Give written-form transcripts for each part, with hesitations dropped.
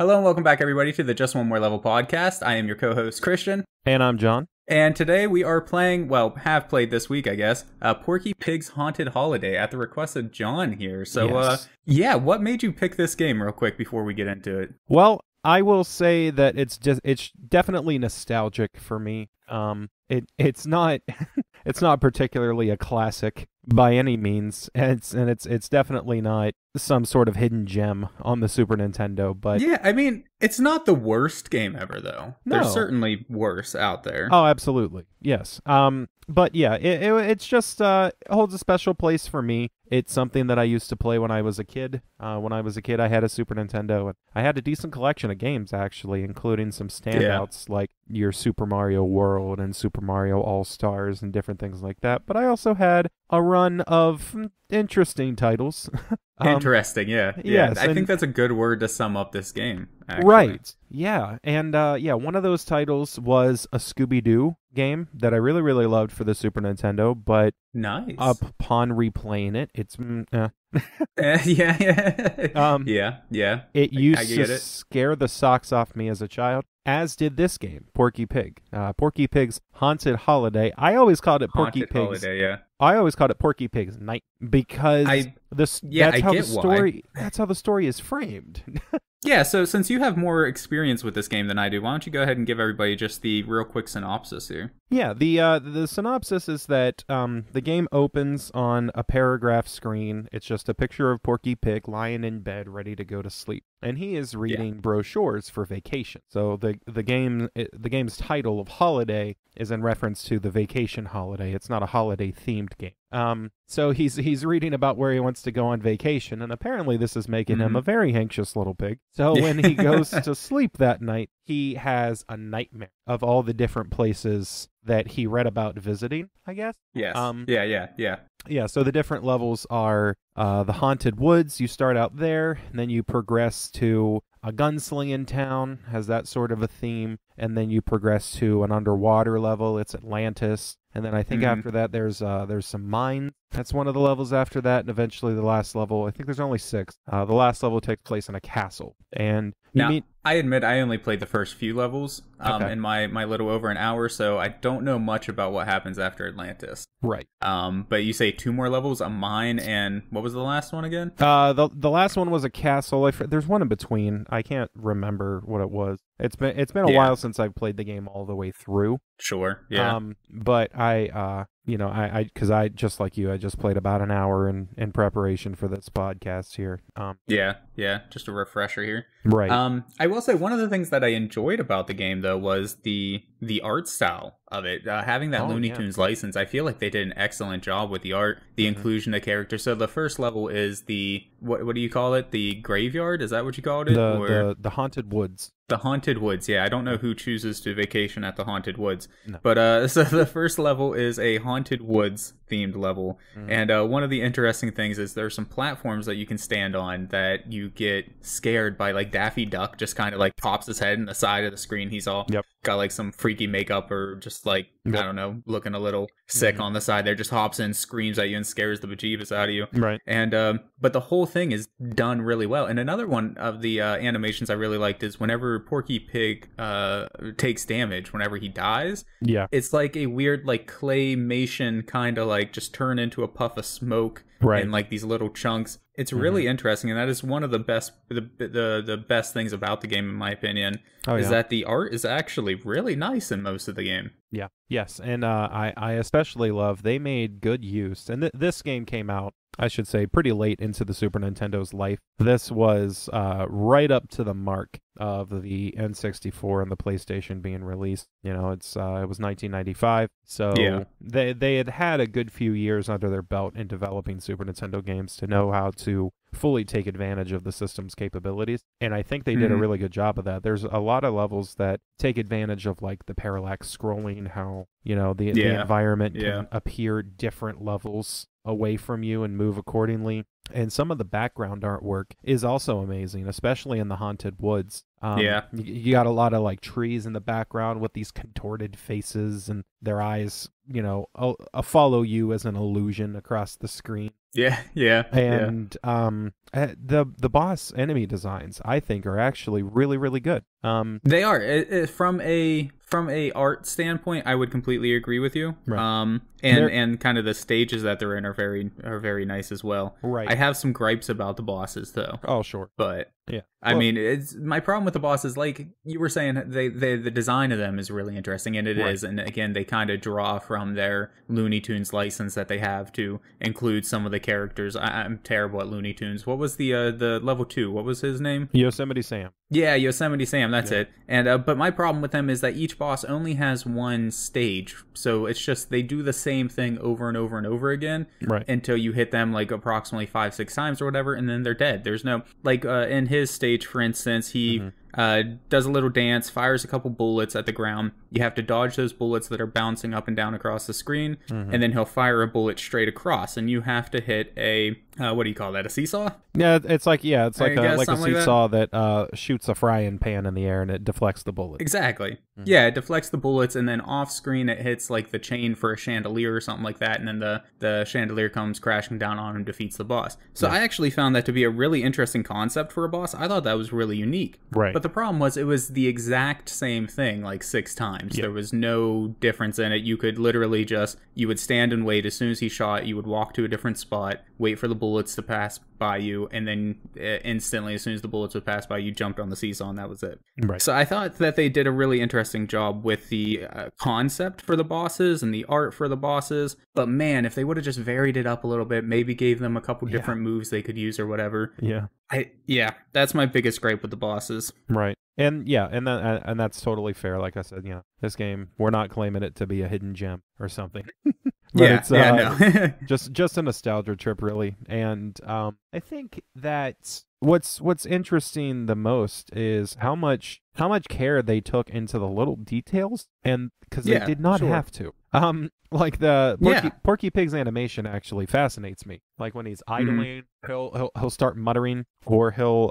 Hello and welcome back, everybody, to the Just One More Level podcast. I am your co-host, Christian. And I'm John. And today we are playing, well, have played this week, I guess, Porky Pig's Haunted Holiday at the request of John here. So, yes. What made you pick this game real quick before we get into it? Well, I will say that it's definitely nostalgic for me. It's not it's not particularly a classic by any means, and it's definitely not some sort of hidden gem on the Super Nintendo. But yeah, I mean, it's not the worst game ever, though. No. There's certainly worse out there. Oh, absolutely, yes. But yeah, it's just holds a special place for me. It's something that I used to play when I was a kid. When I was a kid, I had a Super Nintendo, and I had a decent collection of games, actually, including some standouts like your Super Mario World and Super Mario All-Stars and different things like that. But I also had a run of interesting titles. Interesting, yeah. Yes, I think that's a good word to sum up this game, actually. Right, yeah. And one of those titles was a Scooby-Doo game that I really, really loved for the Super Nintendo, but nice. Upon replaying it, it's... Yeah. It used to scare the socks off me as a child, as did this game, Porky Pig. Porky Pig's Haunted Holiday. I always called it Porky Pig's... Holiday, yeah. I always called it Porky Pig's Night because that's how the story is framed. Yeah, so since you have more experience with this game than I do, why don't you go ahead and give everybody just the real quick synopsis here? Yeah, the synopsis is that the game opens on a paragraph screen. It's just a picture of Porky Pig lying in bed ready to go to sleep, and he is reading brochures for vacation. So the game's title of Holiday is in reference to the vacation holiday. It's not a holiday themed game. So he's reading about where he wants to go on vacation, and apparently this is making him a very anxious little pig. So when he goes to sleep that night, he has a nightmare of all the different places that he read about visiting, I guess. Yes. Yeah, so the different levels are the Haunted Woods. You start out there, and then you progress to a gunslinging town, has that sort of a theme, and then you progress to an underwater level. It's Atlantis. And then I think after that there's some mines. That's one of the levels after that, and eventually the last level, I think there's only 6. The last level takes place in a castle. And I admit I only played the first few levels in my little over an hour, so I don't know much about what happens after Atlantis. Right. But you say 2 more levels, a mine, and what was the last one again? The last one was a castle. There's one in between. I can't remember what it was. It's been a while since I've played the game all the way through. Sure. Yeah. But I because I just like you, I just played about an hour in preparation for this podcast here. Yeah. Just a refresher here. Right. I will say one of the things that I enjoyed about the game though was the art style of it. Having that Looney Tunes license, I feel like they did an excellent job with the art, the inclusion of characters. So the first level is the what do you call it? The graveyard? Is that what you called it? The Haunted Woods. The Haunted Woods, yeah. I don't know who chooses to vacation at the Haunted Woods. No. But so the first level is a Haunted Woods themed level. And one of the interesting things is there's some platforms that you can stand on that you get scared by, like Daffy Duck just kind of like pops his head in the side of the screen. He's all got like some freaky makeup or just like, I don't know, looking a little sick on the side there, just hops in, screams at you and scares the bejeebus out of you. Right. And but the whole thing is done really well. And another one of the animations I really liked is whenever Porky Pig takes damage, whenever he dies, it's like a weird like claymation kind of like just turn into a puff of smoke and like these little chunks. It's really interesting, and that is one of the best the best things about the game, in my opinion, is that the art is actually really nice in most of the game. Yeah. Yes, and I especially love they made good use, and this game came out, I should say, pretty late into the Super Nintendo's life. This was right up to the mark of the N64 and the PlayStation being released. You know, it was 1995, so they had a good few years under their belt in developing Super Nintendo games to know how to fully take advantage of the system's capabilities, and I think they did a really good job of that. There's a lot of levels that take advantage of like the parallax scrolling, how the environment can appear different levels away from you and move accordingly. And some of the background artwork is also amazing, especially in the Haunted Woods. You got a lot of like trees in the background with these contorted faces and their eyes follow you as an illusion across the screen. Yeah. And the boss enemy designs, I think, are actually really, really good. They are. From a art standpoint, I would completely agree with you. Right. And kind of the stages that they're in are very nice as well. Right. I have some gripes about the bosses though. Oh, sure. But yeah, I mean, it's my problem with the bosses. Like you were saying, the design of them is really interesting, and it is. And again, they kind of draw from their Looney Tunes license that they have to include some of the characters. I'm terrible at Looney Tunes. What was the level 2? What was his name? Yosemite Sam. Yeah, Yosemite Sam, that's it. And but my problem with them is that each boss only has one stage. So it's just they do the same thing over and over and over again until you hit them like approximately 5-6 times or whatever, and then they're dead. There's no like in his stage, for instance, he does a little dance, fires a couple bullets at the ground. You have to dodge those bullets that are bouncing up and down across the screen, and then he'll fire a bullet straight across, and you have to hit a what do you call that? A seesaw? Yeah, it's like a seesaw that shoots a frying pan in the air and it deflects the bullet. Exactly. Yeah, it deflects the bullets, and then off screen it hits like the chain for a chandelier or something like that, and then the chandelier comes crashing down on him and defeats the boss. So I actually found that to be a really interesting concept for a boss. I thought that was really unique. Right. But the problem was it was the exact same thing like 6 times. There was no difference in it. You could literally you would stand and wait. As soon as he shot, you would walk to a different spot, wait for the bullets to pass by you, and then instantly, as soon as the bullets would pass by, you jumped on the seesaw, and that was it. Right. So I thought that they did a really interesting job with the concept for the bosses and the art for the bosses. But man, if they would have just varied it up a little bit, maybe gave them a couple different moves they could use or whatever. Yeah. That's my biggest gripe with the bosses. Right. And that's totally fair. Like I said, this game, we're not claiming it to be a hidden gem or something. But no. just a nostalgia trip, really. And I think that what's interesting the most is how much care they took into the little details, and because they did not have to. Like the Porky Pig's animation actually fascinates me. Like when he's idling, he'll start muttering, or he'll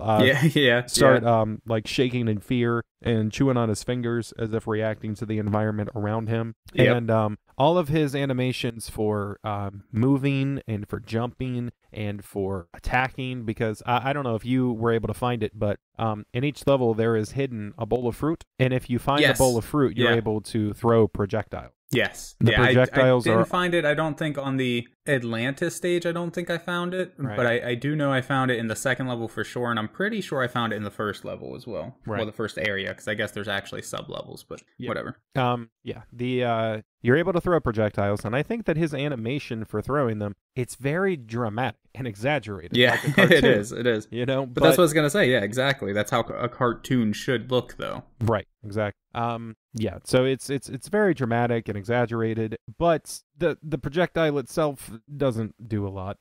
start like shaking in fear and chewing on his fingers as if reacting to the environment around him. And all of his animations for moving and for jumping and for attacking, because I don't know if you were able to find it, but in each level there is hidden a bowl of fruit, and if you find a bowl of fruit, you're able to throw projectiles. Yes. The projectiles I didn't find it, I don't think, on the Atlantis stage. I don't think I found it. But I do know I found it in the second level for sure, and I'm pretty sure I found it in the first level as well. Or the first area, because I guess there's actually sub-levels, but whatever. You're able to throw projectiles, and I think that his animation for throwing them, it's very dramatic and exaggerated. Yeah, like it is. But that's what I was going to say. Yeah, exactly. That's how a cartoon should look, though. Right, exactly. So it's very dramatic and exaggerated, but the projectile itself doesn't do a lot.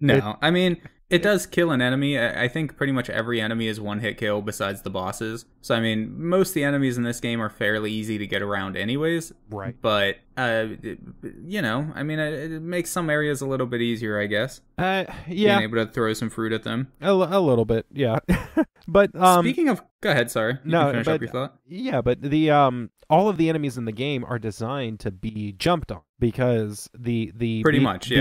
No, I mean, it does kill an enemy. I think pretty much every enemy is one-hit kill besides the bosses. So, I mean, most of the enemies in this game are fairly easy to get around anyways. Right. But, I mean, it makes some areas a little bit easier, I guess. Being able to throw some fruit at them. A little bit, yeah. But speaking of, go ahead. Sorry, you can finish up your thought. Yeah, but the all of the enemies in the game are designed to be jumped on, because the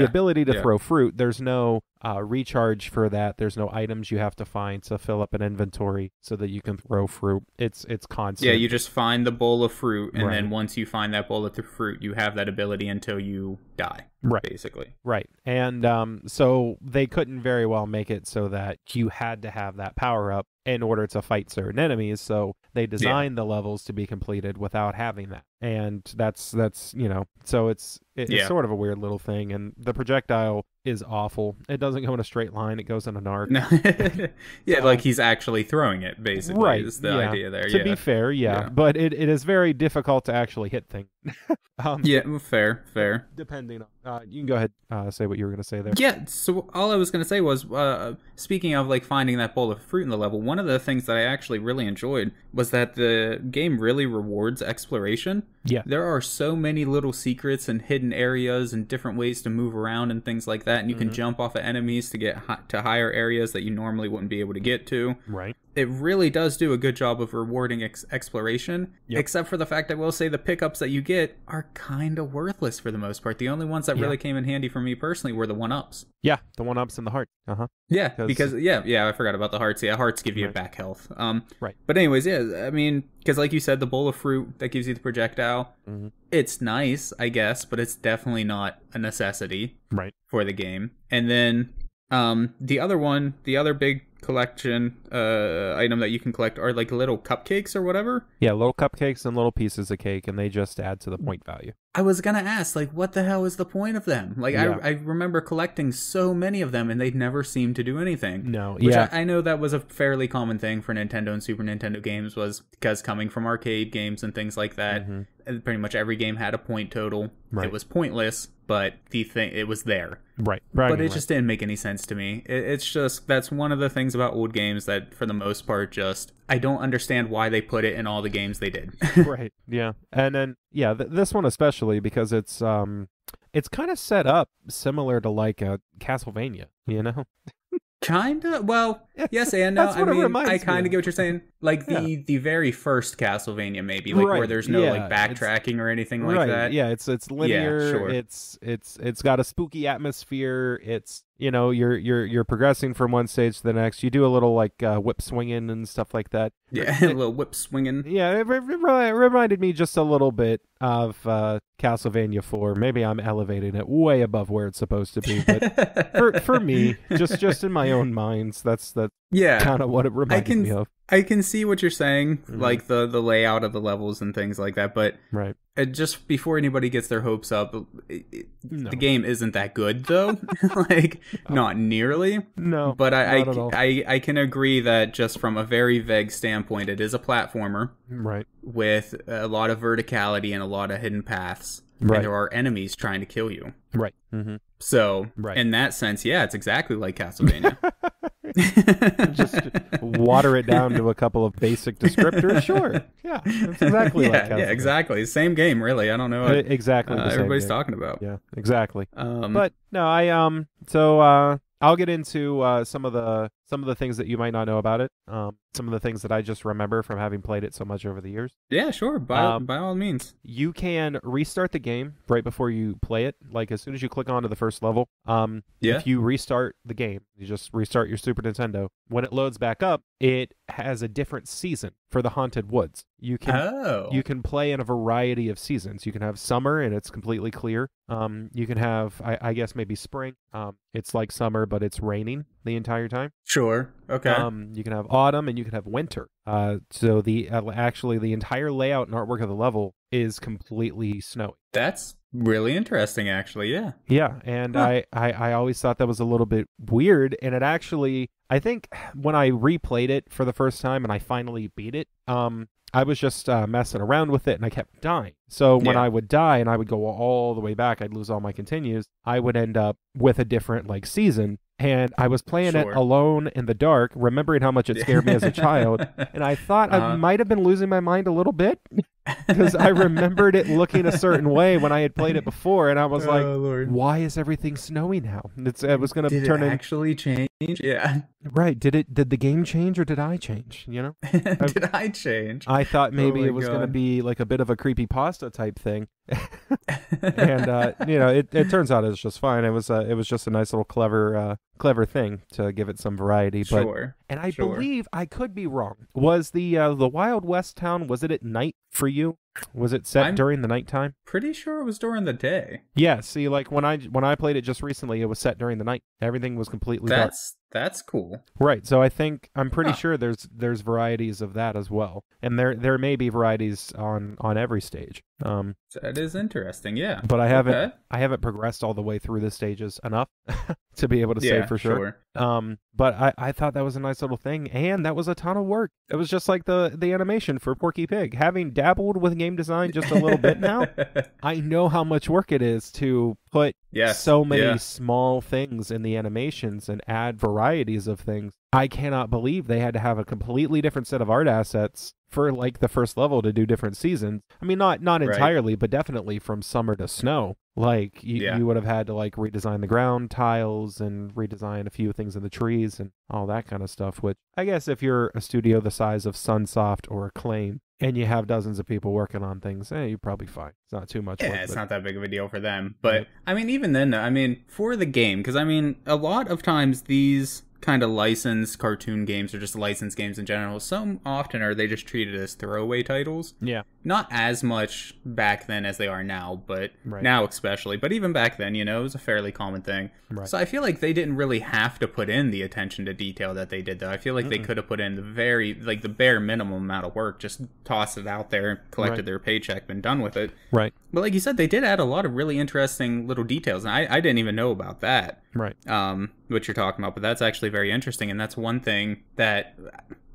ability to throw fruit, there's no recharge for that. There's no items you have to find to fill up an inventory so that you can throw fruit. It's constant. Yeah, you just find the bowl of fruit, and then once you find that bowl of the fruit, you have that ability until you die. Right. Basically. Right. And so they couldn't very well make it so that you had to have that power up in order to fight certain enemies. So they designed the levels to be completed without having that. And that's so it's sort of a weird little thing. And the projectile is awful. It doesn't go in a straight line. It goes in an arc. No. Like he's actually throwing it, basically, right, is the idea there. To be fair, but it is very difficult to actually hit things. Fair. Depending on, you can go ahead, say what you were going to say there. Yeah, so all I was going to say was, speaking of like finding that bowl of fruit in the level, one of the things that I actually really enjoyed was that the game really rewards exploration. Yeah. There are so many little secrets and hidden areas and different ways to move around and things like that, and you can jump off of enemies to get to higher areas that you normally wouldn't be able to get to. Right. it really does do a good job of rewarding exploration, except for the fact I will say the pickups that you get are kind of worthless for the most part. The only ones that really came in handy for me personally were the 1-ups. Yeah, the 1-ups and the heart. Yeah, because I forgot about the hearts. Yeah, hearts give you back health. Right. But anyways, yeah, I mean, because like you said, the bowl of fruit that gives you the projectile, it's nice, I guess, but it's definitely not a necessity for the game. And then the other big collection item that you can collect are like little cupcakes or whatever. Yeah, little cupcakes and little pieces of cake, and they just add to the point value. I was gonna ask, like, what the hell is the point of them? Like, I remember collecting so many of them, and they never seemed to do anything. No, which I know that was a fairly common thing for Nintendo and Super Nintendo games, was because coming from arcade games and things like that, pretty much every game had a point total. It was pointless, but it was there. But it just didn't make any sense to me. It's just, that's one of the things about old games that, for the most part, just, I don't understand why they put it in all the games they did. Right, yeah. And then, this one especially, because it's kind of set up similar to like a Castlevania, you know? Kinda. Well, yes and no. I mean, I kind of get what you're saying. Like the very first Castlevania, maybe, like where there's no like backtracking or anything like that. Yeah, it's linear. Yeah, sure. It's got a spooky atmosphere. It's, you know, you're progressing from one stage to the next. You do a little like whip swinging and stuff like that. Yeah, a little whip swinging. Yeah, it reminded me just a little bit of Castlevania 4. Maybe I'm elevating it way above where it's supposed to be, but for me, just in my own minds, that's kind of what it reminded me of. I can see what you're saying, like the layout of the levels and things like that, but just before anybody gets their hopes up, the game isn't that good, though. Like, not nearly. No, but I can agree that just from a very vague standpoint, it is a platformer, with a lot of verticality and a lot of hidden paths, and there are enemies trying to kill you. So, in that sense, it's exactly like Castlevania. Just water it down to a couple of basic descriptors. Sure. Yeah, that's exactly like Castlevania. Yeah, exactly. Same game, really. I don't know what exactly the same everybody's game. talking about. Yeah, exactly. But no, so I'll get into some of the things that you might not know about it. Some of the things that I just remember from having played it so much over the years. Yeah, sure. By all means. You can restart the game right before you play it. Like, as soon as you click onto the first level, if you restart the game, you just restart your Super Nintendo. When it loads back up, it has a different season for the Haunted Woods. You can play in a variety of seasons. You can have summer, and it's completely clear. You can have, I guess, maybe spring. It's like summer, but it's raining the entire time. Sure. Okay. You can have autumn, and you can have winter. So the entire layout and artwork of the level is completely snowy. That's really interesting, actually. Yeah. Yeah, and I always thought that was a little bit weird, and it actually, I think when I replayed it for the first time and I finally beat it, I was just messing around with it, and I kept dying. So when I would die and I would go all the way back, I'd lose all my continues, I would end up with a different like season. And I was playing it alone in the dark, remembering how much it scared me as a child. And I thought I might have been losing my mind a little bit, because I remembered it looking a certain way when I had played it before. And I was like, Lord, why is everything snowy now? It was going to turn in... actually change? Yeah. Right. Did the game change, or did I change? You know? Did I change? I thought maybe it was going to be like a bit of a creepypasta type thing. And it turns out it's just fine. It was just a nice little clever thing to give it some variety. But and I believe, I could be wrong, was the Wild West town, was it at night for you? Was it set during the nighttime? Pretty sure it was during the day. Yeah, see, like when I played it just recently, it was set during the night. Everything was completely dark. That's cool. Right. So I'm pretty sure there's varieties of that as well. And there may be varieties on every stage. That is interesting, yeah. But I haven't progressed all the way through the stages enough to be able to say for sure. But I thought that was a nice little thing, and that was a ton of work. It was just like the animation for Porky Pig. Having dabbled with game design just a little bit now, I know how much work it is to put so many small things in the animations and add varieties of things. I cannot believe they had to have a completely different set of art assets for like the first level to do different seasons. I mean, not entirely, but definitely from summer to snow. Like you would have had to like redesign the ground tiles and redesign a few things in the trees and all that kind of stuff, which I guess if you're a studio the size of Sunsoft or Acclaim and you have dozens of people working on things, you're probably fine. It's not too much work. Yeah, it's not that big of a deal for them. But I mean, even then, I mean, for the game, because I mean, a lot of times these kind of licensed cartoon games or just licensed games in general, so often are they just treated as throwaway titles. Yeah. Not as much back then as they are now, but now especially. But even back then, you know, it was a fairly common thing. Right. So I feel like they didn't really have to put in the attention to detail that they did, though. I feel like they could have put in the bare minimum amount of work, just tossed it out there, collected their paycheck, been done with it. Right. But like you said, they did add a lot of really interesting little details, and I didn't even know about that. Right. What you're talking about, but that's actually very interesting, and that's one thing that...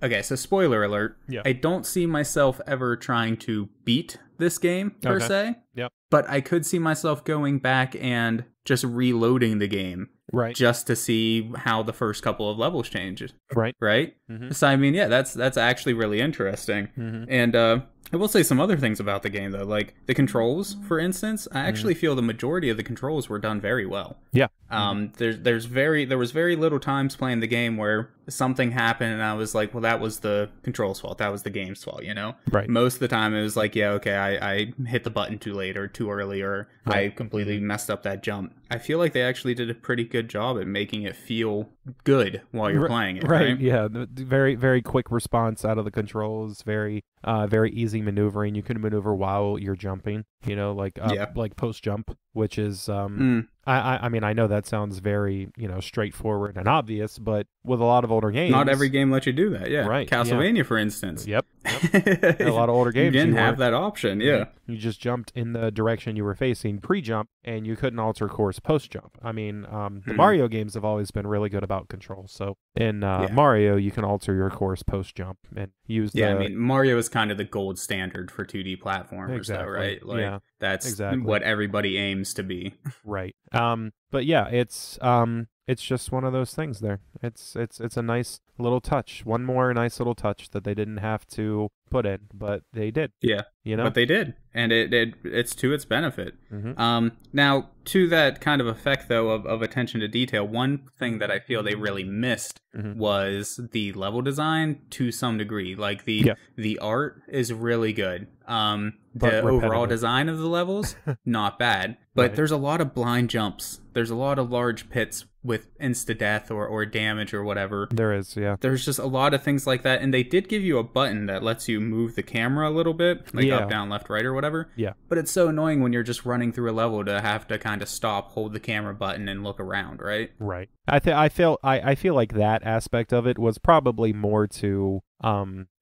Okay, so spoiler alert. Yeah. I don't see myself ever trying to beat this game, per se. Yep. But I could see myself going back and just reloading the game. Right. Just to see how the first couple of levels change. Right. Right? Mm-hmm. So, I mean, yeah, that's actually really interesting. Mm-hmm. And I will say some other things about the game, though. Like, the controls, for instance, I actually feel the majority of the controls were done very well. Yeah. There was very little times playing the game where something happened and I was like, well, that was the control's fault. That was the game's fault, you know? Right. Most of the time it was like, yeah, okay, I hit the button too late or too early or I completely messed up that jump. I feel like they actually did a pretty good job at making it feel good while you're playing it. Right. Yeah. Very, very quick response out of the controls. Very easy maneuvering. You can maneuver while you're jumping, you know, like post jump, which is, I mean, I know that sounds very, you know, straightforward and obvious, but with a lot of older games... Not every game lets you do that, yeah. Right. Castlevania, for instance. Yep. A lot of older games... You didn't have that option, yeah. You just jumped in the direction you were facing pre-jump, and you couldn't alter course post-jump. I mean, the Mario games have always been really good about control, so in Mario, you can alter your course post-jump and use I mean, Mario is kind of the gold standard for 2D platformers, though, right? Like, that's what everybody aims to be. Right. But yeah, it's just one of those things there. It's a nice little touch. One more nice little touch that they didn't have to put in, but they did. Yeah. You know? But they did. And it's to its benefit. Now, to that kind of effect, though, of attention to detail, one thing that I feel they really missed was the level design to some degree. Like, the art is really good. The overall design of the levels, not bad. But there's a lot of blind jumps. There's a lot of large pits with insta-death or damage or whatever. There is, yeah. There's just a lot of things like that. And they did give you a button that lets you move the camera a little bit, like up, down, left, right, or whatever. Yeah. But it's so annoying when you're just running through a level to have to kind of stop, hold the camera button, and look around, right? Right. I feel like that aspect of it was probably more to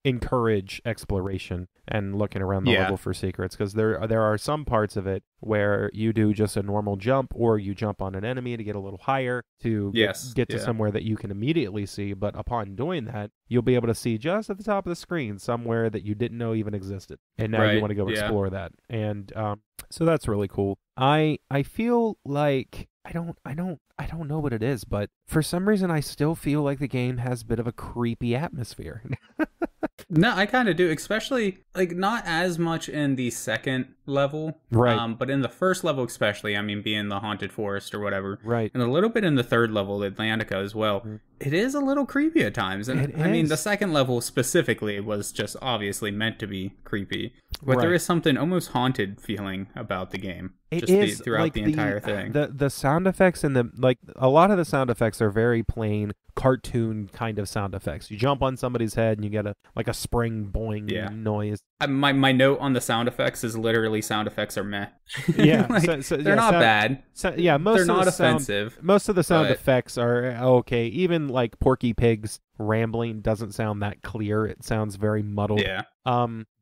encourage exploration and looking around the level for secrets, because there are some parts of it where you do just a normal jump or you jump on an enemy to get a little higher to get to somewhere that you can immediately see, but upon doing that you'll be able to see just at the top of the screen somewhere that you didn't know even existed, and now you want to go explore that. And so that's really cool. I feel like I don't know what it is, but for some reason I still feel like the game has a bit of a creepy atmosphere. No, I kind of do, especially, like, not as much in the second level, right? But in the first level especially, I mean, being the haunted forest or whatever, right? And a little bit in the third level, Atlantica as well. It is a little creepy at times, and I mean, the second level specifically was just obviously meant to be creepy, but there is something almost haunted feeling about the game. Throughout like the entire thing. The sound effects and a lot of the sound effects are very plain cartoon kind of sound effects. You jump on somebody's head and you get a spring boing noise. My note on the sound effects is literally sound effects are meh. Yeah, they're not bad. They're not offensive. Most of the sound effects are okay. Even like Porky Pig's rambling doesn't sound that clear. It sounds very muddled. Yeah.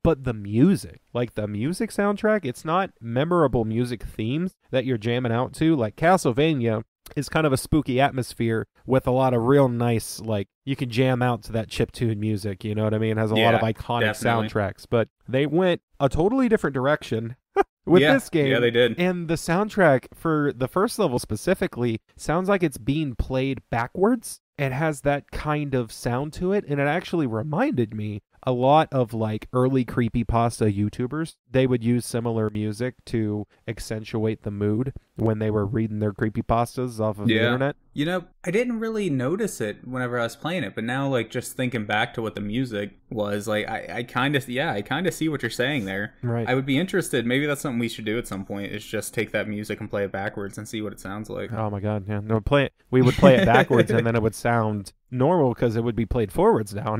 But the music, like the music soundtrack, it's not memorable music themes that you're jamming out to. Like Castlevania is kind of a spooky atmosphere with a lot of real nice, like, you can jam out to that chiptune music, you know what I mean? It has a lot of iconic soundtracks, but they went a totally different direction with this game. Yeah, they did. And the soundtrack for the first level specifically sounds like it's being played backwards. It has that kind of sound to it, and it actually reminded me a lot of like early creepypasta YouTubers. They would use similar music to accentuate the mood when they were reading their creepypastas off of the internet. You know, I didn't really notice it whenever I was playing it, but now, like, just thinking back to what the music was, like, I kind of see what you're saying there. Right. I would be interested. Maybe that's something we should do at some point, is just take that music and play it backwards and see what it sounds like. Oh my God, yeah. No, we would play it backwards and then it would sound normal because it would be played forwards now.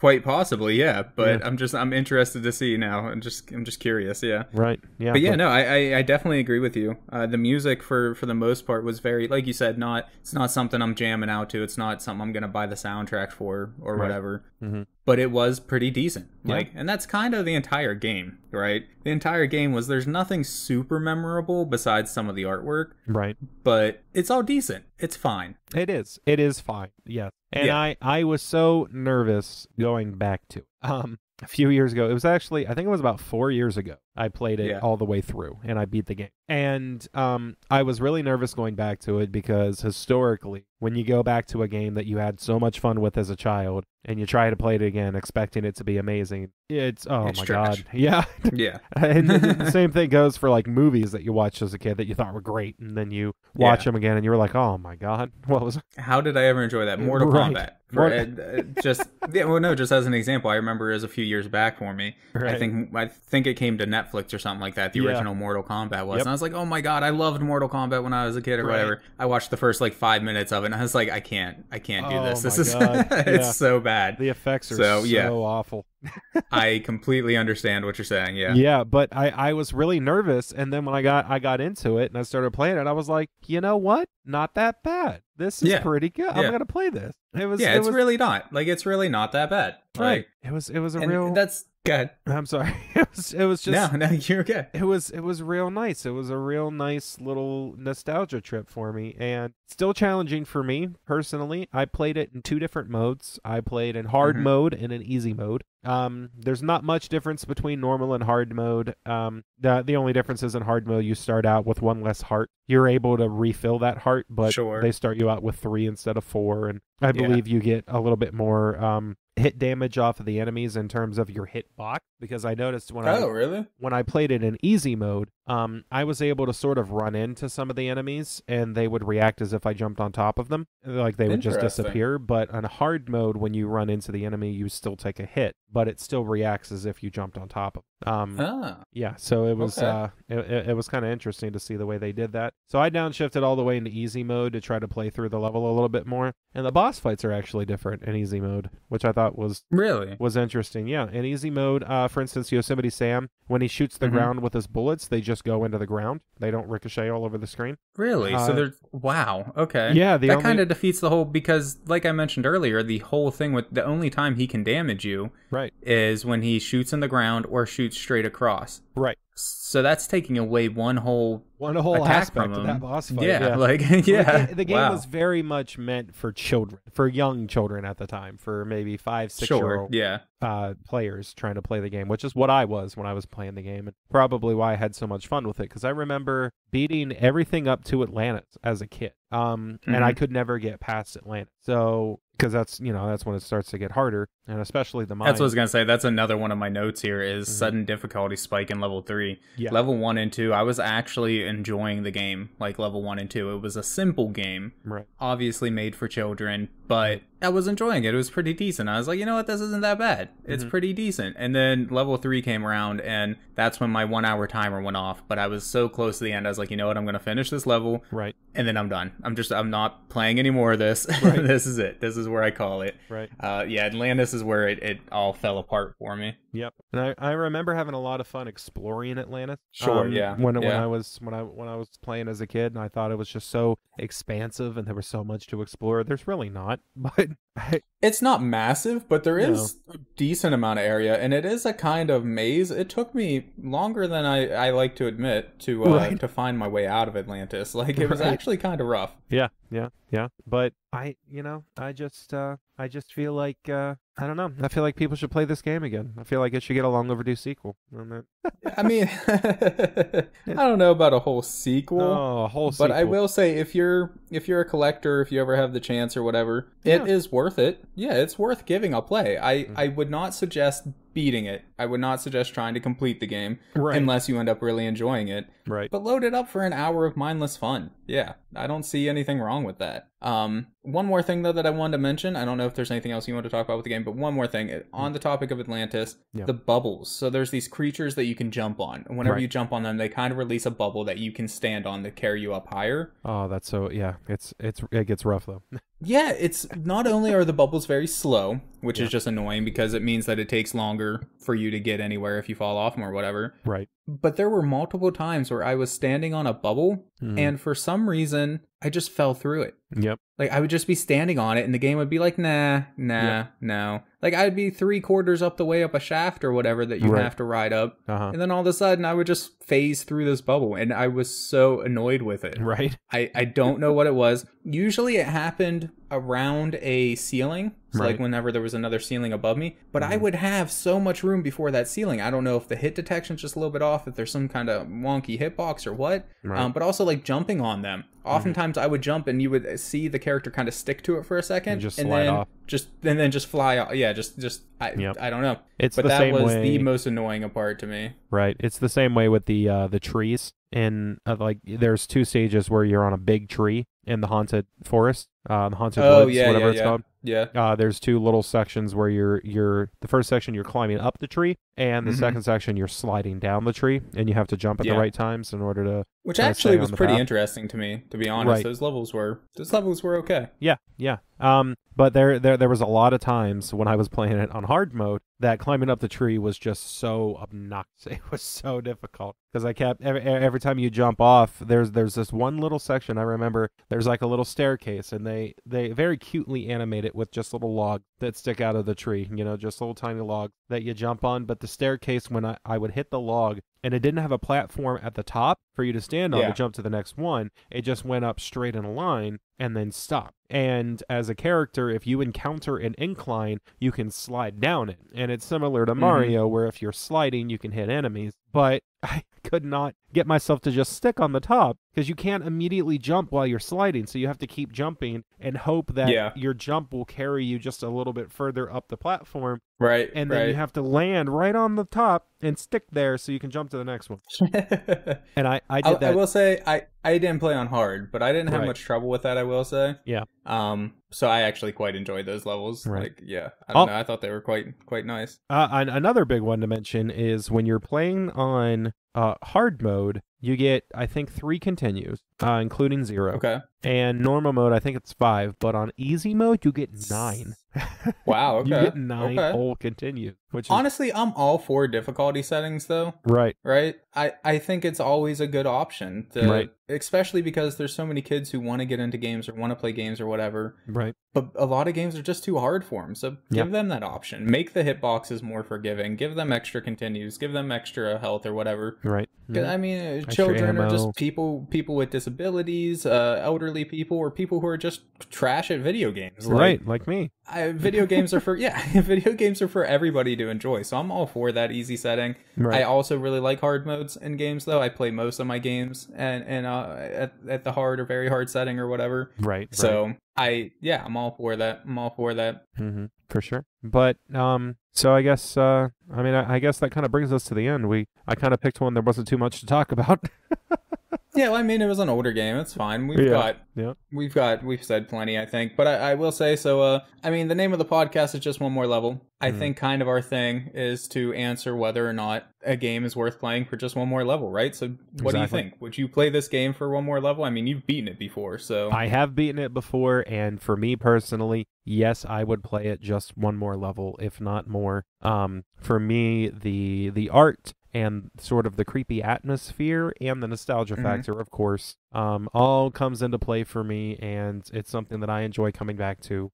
Quite possibly, yeah. But I'm interested to see now. I'm just curious, yeah. Right. Yeah. But yeah, no, I definitely agree with you. The music for the most part was very, like you said, it's not something I'm jamming out to. It's not something I'm gonna buy the soundtrack for or whatever. Mm-hmm. But it was pretty decent. Yeah. And that's kind of the entire game, right? The entire game was, there's nothing super memorable besides some of the artwork. Right. But it's all decent. It's fine. It is. It is fine. Yes. And I was so nervous going back to a few years ago. It was actually, I think it was about 4 years ago. I played it all the way through and I beat the game. And I was really nervous going back to it because historically, when you go back to a game that you had so much fun with as a child and you try to play it again expecting it to be amazing, it's my trash. God. Yeah. Yeah. And the same thing goes for like movies that you watched as a kid that you thought were great, and then you watch them again and you were like, oh my God, what was how did I ever enjoy that? Mortal Kombat. Just as an example, I remember it was a few years back for me. Right. I think it came to Netflix or something like that. The original Mortal Kombat was. And I was like, oh my God, I loved Mortal Kombat when I was a kid or whatever. I watched the first like 5 minutes of it and I was like, I can't do this. This is it's so bad. The effects are so awful. I completely understand what you're saying. Yeah. Yeah, but I was really nervous, and then when I got into it and I started playing it, I was like, you know what? Not that bad. This is pretty good. I'm gonna play this. It's really not. Like, it's really not that bad. Right. Like, it was a real. That's good. I'm sorry. It was just. No, you're okay. It was real nice. It was a real nice little nostalgia trip for me, and still challenging for me personally. I played it in 2 different modes. I played in hard mode and in easy mode. There's not much difference between normal and hard mode. The only difference is in hard mode you start out with 1 less heart. You're able to refill that heart, but they start you out with 3 instead of 4, and I believe you get a little bit more hit damage off of the enemies in terms of your hit box, because I noticed when I played it in easy mode, I was able to sort of run into some of the enemies and they would react as if I jumped on top of them, like they would just disappear. But on hard mode, when you run into the enemy, you still take a hit, but it still reacts as if you jumped on top of them. Yeah, so it was it was kind of interesting to see the way they did that. So I downshifted all the way into easy mode to try to play through the level a little bit more, and the boss fights are actually different in easy mode, which I thought was interesting. Yeah, in easy mode, for instance, Yosemite Sam, when he shoots the ground with his bullets, they just go into the ground. They don't ricochet all over the screen. Really? So there's okay. Yeah, that kind of defeats the whole, because like I mentioned earlier, the whole thing with the only time he can damage you is when he shoots in the ground or shoots straight across. Right. So that's taking away one whole aspect of that boss fight. Yeah. The game was very much meant for children, for young children at the time, for maybe 5-6-year-old players trying to play the game, which is what I was when I was playing the game, and probably why I had so much fun with it, because I remember beating everything up to Atlantis as a kid, and I could never get past Atlantis. So, because that's when it starts to get harder, and especially the mine. That's what I was gonna say. That's another one of my notes here is sudden difficulty spike in level 3. Yeah. Level 1 and 2, I was actually enjoying the game, like level 1 and 2. It was a simple game, obviously made for children, but I was enjoying it. It was pretty decent. I was like, you know what, this isn't that bad. It's pretty decent. And then level 3 came around, and that's when my 1 hour timer went off. But I was so close to the end, I was like, you know what, I'm gonna finish this level, and then I'm done. I'm not playing any more of this. This is it. This is where I call it. Atlantis is where it all fell apart for me. Yep. And I remember having a lot of fun exploring Atlantis. When I was playing as a kid, and I thought it was just so expansive and there was so much to explore. There's really not, but It's not massive, but there is a decent amount of area, and it is a kind of maze. It took me longer than I like to admit to find my way out of Atlantis. Like, it was actually kind of rough. Yeah. But I just feel like I don't know. I feel like people should play this game again. I feel like it should get a long overdue sequel. I mean, I don't know about a whole sequel. Oh, a whole sequel. But I will say, if you're a collector, if you ever have the chance or whatever, it is worth it. Yeah, it's worth giving a play. I would not suggest beating it. I would not suggest trying to complete the game unless you end up really enjoying it. Right. But load it up for an hour of mindless fun. Yeah, I don't see anything wrong with that. One more thing, though, that I wanted to mention. I don't know if there's anything else you want to talk about with the game, but one more thing. On the topic of Atlantis, the bubbles. So there's these creatures that you can jump on. And whenever you jump on them, they kind of release a bubble that you can stand on to carry you up higher. Oh, that's so, it gets rough, though. Yeah, it's not only are the bubbles very slow, which is just annoying because it means that it takes longer for you to get anywhere if you fall off them or whatever. Right. But there were multiple times where I was standing on a bubble and for some reason I just fell through it. Yep. Like, I would just be standing on it and the game would be like, no. Like, I'd be 3/4 up the way up a shaft or whatever that you have to ride up. And then all of a sudden I would just phase through this bubble and I was so annoyed with it. Right. I don't know what it was. Usually it happened around a ceiling. So like whenever there was another ceiling above me, but I would have so much room before that ceiling. I don't know if the hit detection's just a little bit off, if there's some kind of wonky hitbox or what, but also like jumping on them. Oftentimes I would jump and you would see the character kind of stick to it for a second and just slide off. And then just fly off. Yeah, I don't know. That was the most annoying part to me. Right. It's the same way with the trees. And like, there's 2 stages where you're on a big tree in the haunted forest, the haunted woods, whatever it's called. Yeah. There's 2 little sections where you're the first section you're climbing up the tree, and the second section you're sliding down the tree, and you have to jump at the right times in order to. Which actually was pretty interesting to me, to be honest. Those levels were okay. Yeah. But there was a lot of times when I was playing it on hard mode that climbing up the tree was just so obnoxious. It was so difficult because I kept every time you jump off, there's this one little section I remember. There's like a little staircase, and they very cutely animate it with just little logs that stick out of the tree. Just little tiny logs that you jump on. But the staircase, when I would hit the log, and it didn't have a platform at the top for you to stand on to jump to the next one. It just went up straight in a line and then stopped. And as a character, if you encounter an incline, you can slide down it. And it's similar to Mario, where if you're sliding, you can hit enemies. But I could not get myself to just stick on the top because you can't immediately jump while you're sliding. So you have to keep jumping and hope that your jump will carry you just a little bit further up the platform. Right. And then you have to land right on the top and stick there so you can jump to the next one. And I did that. I will say I didn't play on hard, but I didn't have much trouble with that, I will say. Yeah. So I actually quite enjoyed those levels. Right. Like, I don't know. I thought they were quite nice. Another big one to mention is when you're playing on hard mode, you get, I think, 3 continues, including 0. Okay. And normal mode, I think it's 5, but on easy mode, you get 9. Wow, okay. You get 9 whole continues. Which honestly, I'm all for difficulty settings, though. Right. I think it's always a good option, especially because there's so many kids who want to get into games or want to play games or whatever. Right. But a lot of games are just too hard for them, so give them that option. Make the hitboxes more forgiving. Give them extra continues. Give them extra health or whatever. Right. I mean, children are just people with disabilities, elderly people, or people who are just trash at video games. Like me. Video games are for everybody to enjoy. So I'm all for that easy setting. Right. I also really like hard modes in games, though. I play most of my games and at the hard or very hard setting or whatever. Right. So I'm all for that. Mm-hmm. For sure. But so I guess I guess that kind of brings us to the end. I kind of picked one there wasn't too much to talk about. Yeah, well, I mean, it was an older game. It's fine. We've said plenty, I think. But I will say, so, I mean, the name of the podcast is just One More Level. I think kind of our thing is to answer whether or not a game is worth playing for just one more level, right? So what do you think? Would you play this game for one more level? I mean, you've beaten it before, so. I have beaten it before, and for me personally, yes, I would play it just one more level, if not more. For me, the art and sort of the creepy atmosphere and the nostalgia factor, of course, all comes into play for me, and it's something that I enjoy coming back to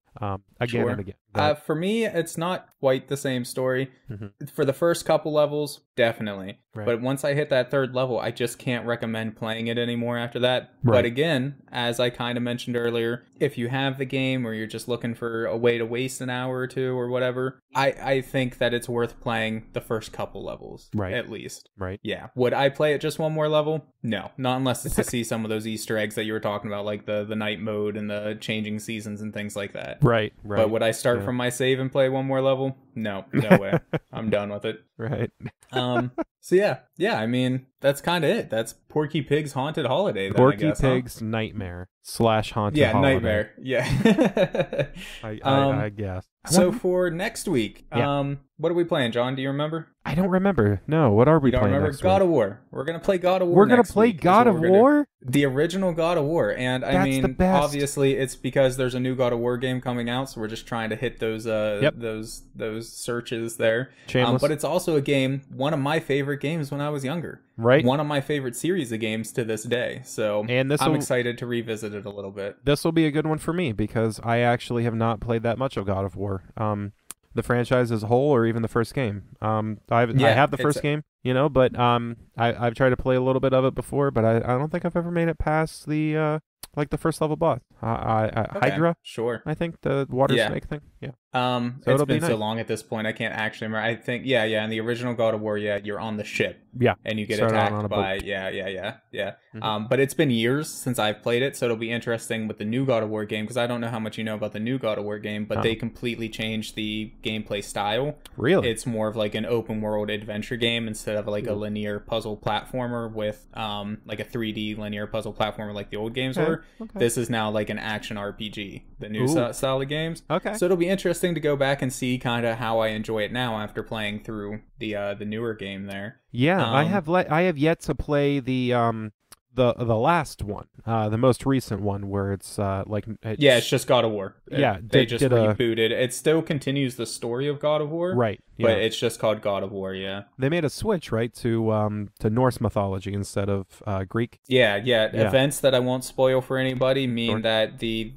again and again. For me, it's not quite the same story. For the first couple levels, definitely. Right. But once I hit that third level, I just can't recommend playing it anymore after that. Right. But again, as I kind of mentioned earlier, if you have the game or you're just looking for a way to waste an hour or two or whatever, I think that it's worth playing the first couple levels, right, at least. Right. Yeah. Would I play it just one more level? No. Not unless it's to see some of those Easter eggs that you were talking about, like the night mode and the changing seasons and things like that. Right. But would I start from my save and play one more level? No way. I'm done with it. Right. So yeah. I mean, that's kind of it. That's Porky Pig's Haunted Holiday. Then, Porky I guess, Pig's Nightmare / Haunted Holiday. Nightmare. Yeah. I guess. So for next week, what are we playing, John? Do you remember? I don't remember. No, what are we playing remember? next God week? of War. We're going to play God of War. We're going to play God of War? The original God of War. And I mean, the best. Obviously it's because there's a new God of War game coming out, so we're just trying to hit those those searches there. But it's also a game, one of my favorite games when I was younger. Right. One of my favorite series of games to this day. So I'm excited to revisit it a little bit. This will be a good one for me because I actually have not played that much of God of War. The franchise as a whole, or even the first game. I have the first game, but I've tried to play a little bit of it before, but I don't think I've ever made it past the the first level boss. Hydra. Sure. I think the water snake thing. Yeah. So it's been so long at this point, I can't actually remember. I think, in the original God of War, you're on the ship. Yeah. And you get attacked by, but it's been years since I've played it, so it'll be interesting with the new God of War game, because I don't know how much you know about the new God of War game, but they completely changed the gameplay style. Really? It's more of like an open world adventure game instead of like a linear puzzle platformer with like a 3D linear puzzle platformer like the old games were. Okay. This is now like an action RPG, the new style of games. Okay. So it'll be interesting to go back and see kind of how I enjoy it now after playing through the newer game there. Yeah, I have yet to play the last one, the most recent one, where it's it's just God of War. They just rebooted. It still continues the story of God of War, right? But it's just called God of War. Yeah, they made a switch, right, to Norse mythology instead of Greek. Yeah. Events that I won't spoil for anybody mean that the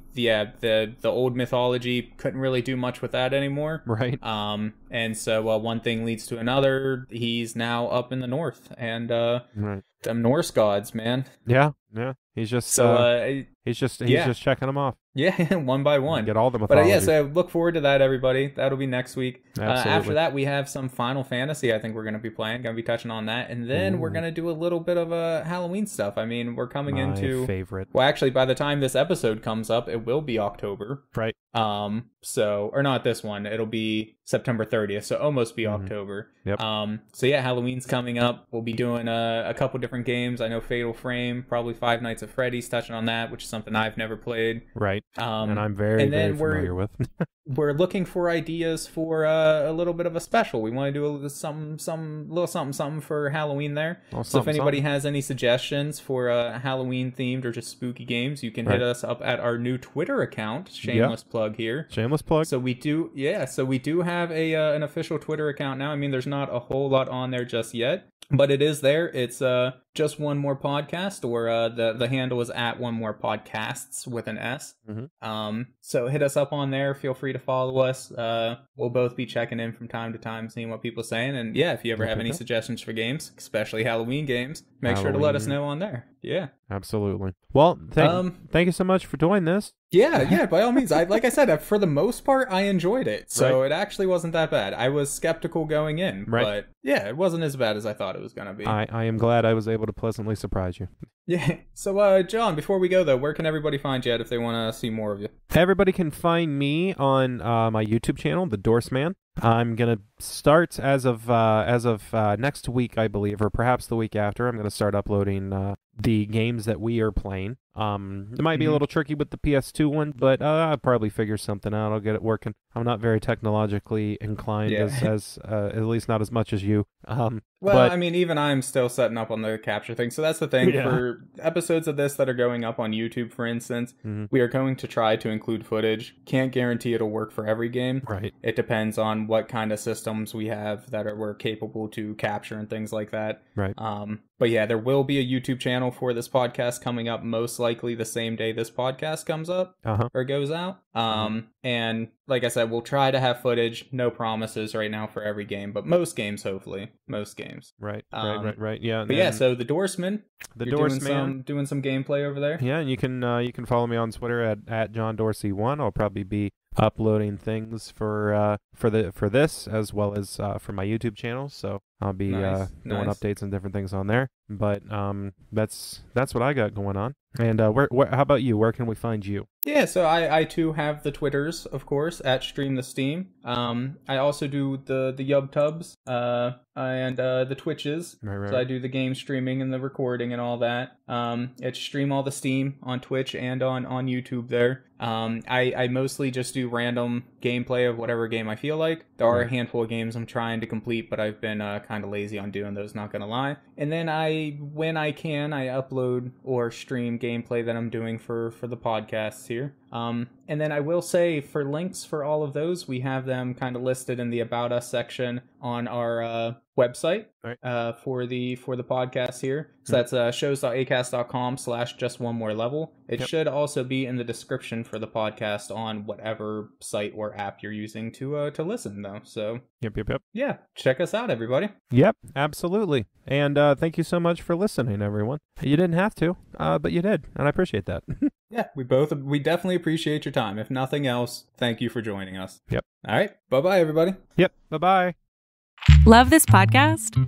old mythology couldn't really do much with that anymore, right? And so one thing leads to another. He's now up in the north, and them Norse gods, man. Yeah. He's just he's just checking them off. Yeah, one by one. Get all the mythology. But so look forward to that, everybody. That'll be next week. Absolutely. After that, we have some Final Fantasy. I think we're going to be playing. Going to be touching on that, and then we're going to do a little bit of Halloween stuff. I mean, we're coming into favorite. Well, actually, by the time this episode comes up, it will be October. Right. So, or not this one. It'll be September 30th. So almost be October. Yep. So yeah, Halloween's coming up. We'll be doing a couple different games. I know Fatal Frame, probably Five Nights at Freddy's, touching on that, which is something I've never played. Right. And I'm very familiar with. We're looking for ideas for a little bit of a special. We want to do a little something for Halloween there. So if anybody has any suggestions for Halloween themed or just spooky games, you can hit us up at our new Twitter account. Shameless plug here. Shameless plug. So we do have an official Twitter account now. I mean, there's not a whole lot on there just yet, but it is there. It's just One More Podcast, or the handle is at One More Podcasts with an S. So hit us up on there. Feel free to follow us. We'll both be checking in from time to time, seeing what people are saying. And yeah, if you ever have any suggestions for games, especially Halloween games, make sure to let us know on there. Yeah, absolutely. Well, thank you so much for doing this. Yeah, by all means. Like I said, for the most part, I enjoyed it. So it actually wasn't that bad. I was skeptical going in, but yeah, it wasn't as bad as I thought it was going to be. I am glad I was able to pleasantly surprise you. Yeah. So, John, before we go, though, where can everybody find you at if they want to see more of you? Everybody can find me on my YouTube channel, The Dorseman. I'm going to start as of next week, I believe, or perhaps the week after. I'm going to start uploading the games that we are playing. It might be a little tricky with the PS2 one, but I'll probably figure something out. I'll get it working. I'm not very technologically inclined, as at least not as much as you. Well, I mean, even I'm still setting up on the capture thing. So that's the thing. For episodes of this that are going up on YouTube, for instance, we are going to try to include footage. Can't guarantee it'll work for every game. Right. It depends on what kind of system films we have that we're capable to capture and things like that. Right. But yeah, there will be a YouTube channel for this podcast coming up, most likely the same day this podcast comes up or goes out. And like I said, we'll try to have footage. No promises right now for every game, but most games, hopefully. Most games. Right. Yeah. But yeah, so the Dorseman. Doing some gameplay over there. Yeah, and you can follow me on Twitter at John Dorsey1. I'll probably be uploading things for this as well as for my YouTube channel. So I'll be doing updates and different things on there. But that's what I got going on. And where how about you? Where can we find you? Yeah, so I too have the Twitters, of course, at Stream the Steam. I also do the YubTubs and the Twitches. Right. So I do the game streaming and the recording and all that. It's Stream All the Steam on Twitch and on YouTube there. I mostly just do random gameplay of whatever game I feel like. There are a handful of games I'm trying to complete, but I've been kind of lazy on doing those, not gonna lie. And then when I can, I upload or stream gameplay that I'm doing for the podcasts here. And then I will say, for links for all of those, we have them kind of listed in the About Us section on our website for the podcast here. So that's shows.acast.com/just1morelevel. It should also be in the description for the podcast on whatever site or app you're using to listen, though. So yep. Yeah, check us out, everybody. Yep, absolutely. And thank you so much for listening, everyone. You didn't have to, but you did, and I appreciate that. Yeah, we definitely appreciate your time. If nothing else, thank you for joining us. Yep. All right. Bye-bye, everybody. Yep. Bye-bye. Love this podcast?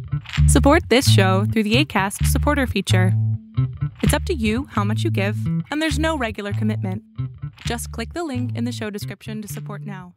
Support this show through the Acast supporter feature. It's up to you how much you give, and there's no regular commitment. Just click the link in the show description to support now.